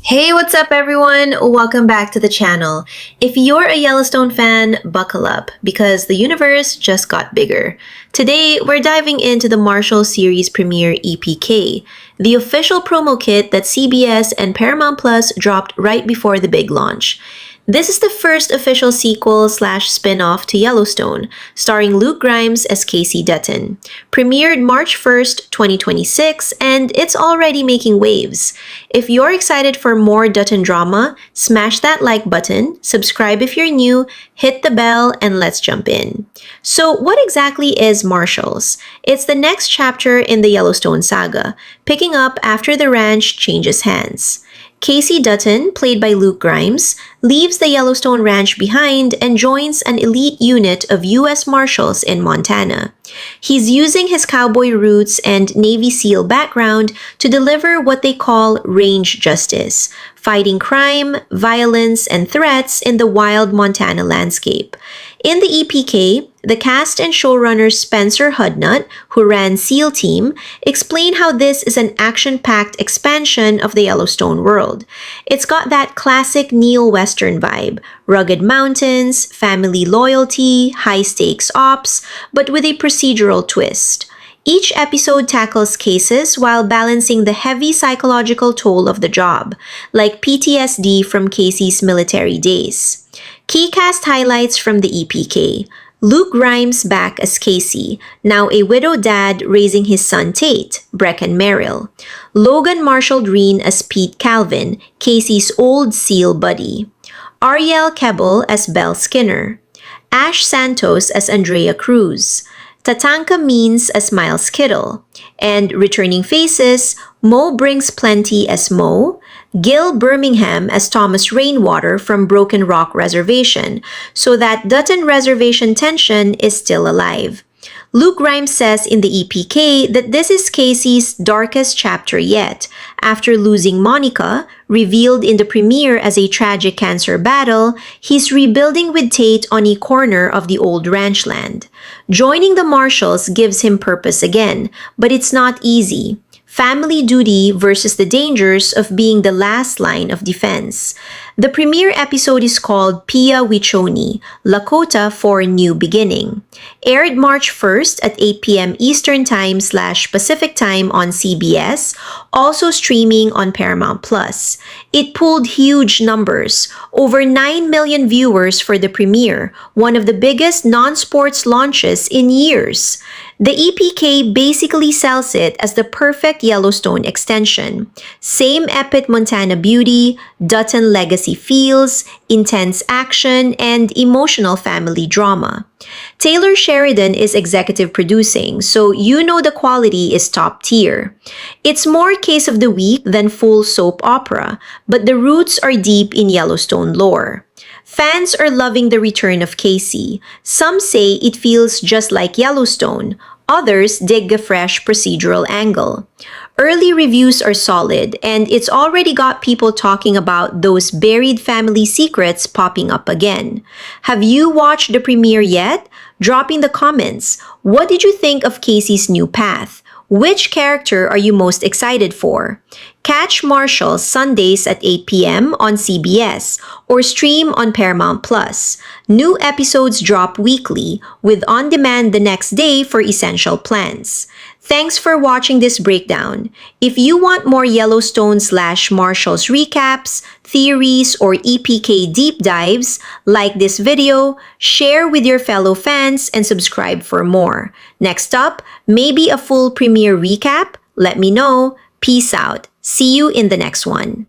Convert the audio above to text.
Hey, what's up everyone? Welcome back to the channel. If you're a Yellowstone fan, buckle up because the universe just got bigger. Today, we're diving into the Marshals Series Premiere EPK, the official promo kit that CBS and Paramount Plus dropped right before the big launch. This is the first official sequel/spin-off to Yellowstone, starring Luke Grimes as Kayce Dutton. Premiered March 1st, 2026, and it's already making waves. If you're excited for more Dutton drama, smash that like button, subscribe if you're new, hit the bell, and let's jump in. So what exactly is Marshals? It's the next chapter in the Yellowstone saga, picking up after the ranch changes hands. Kayce Dutton, played by Luke Grimes, leaves the Yellowstone Ranch behind and joins an elite unit of U.S. Marshals in Montana. He's using his cowboy roots and Navy SEAL background to deliver what they call range justice, fighting crime, violence, and threats in the wild Montana landscape. In the EPK, the cast and showrunner Spencer Hudnut, who ran SEAL Team, explain how this is an action-packed expansion of the Yellowstone world. It's got that classic neo-Western vibe, rugged mountains, family loyalty, high-stakes ops, but with a procedural twist. Each episode tackles cases while balancing the heavy psychological toll of the job, like PTSD from Kayce's military days. Key cast highlights from the EPK. Luke Grimes back as Kayce, now a widowed dad raising his son Tate, Brecken Merrill. Logan Marshall Green as Pete Calvin, Kayce's old SEAL buddy. Ariel Kebble as Belle Skinner. Ash Santos as Andrea Cruz. Tatanka Means as Miles Kittle. And returning faces, Mo Brings Plenty as Mo, Gil Birmingham as Thomas Rainwater from Broken Rock Reservation, so that Dutton Reservation tension is still alive. Luke Grimes says in the EPK that this is Kayce's darkest chapter yet, after losing Monica, revealed in the premiere as a tragic cancer battle. He's rebuilding with Tate on a corner of the old ranch land. Joining the Marshals gives him purpose again, but it's not easy. Family duty versus the dangers of being the last line of defense. The premiere episode is called Pia Wichoni, Lakota for New Beginning. Aired March 1st at 8 p.m. Eastern Time/Pacific Time on CBS, also streaming on Paramount Plus. It pulled huge numbers, over 9 million viewers for the premiere, one of the biggest non-sports launches in years. The EPK basically sells it as the perfect Yellowstone extension. Same epic Montana beauty, Dutton legacy feels, intense action, and emotional family drama. Taylor Sheridan is executive producing, so you know the quality is top tier. It's more case of the week than full soap opera, but the roots are deep in Yellowstone lore. Fans are loving the return of Kayce. Some say it feels just like Yellowstone. Others dig a fresh procedural angle. Early reviews are solid, and it's already got people talking about those buried family secrets popping up again. Have you watched the premiere yet? Drop in the comments. What did you think of Kayce's new path? Which character are you most excited for? Catch Marshals Sundays at 8 p.m. on CBS or stream on Paramount Plus. New episodes drop weekly, with on-demand the next day for essential plans. Thanks for watching this breakdown. If you want more Yellowstone/Marshals recaps, theories, or EPK deep dives, like this video, share with your fellow fans, and subscribe for more. Next up, maybe a full premiere recap? Let me know. Peace out. See you in the next one.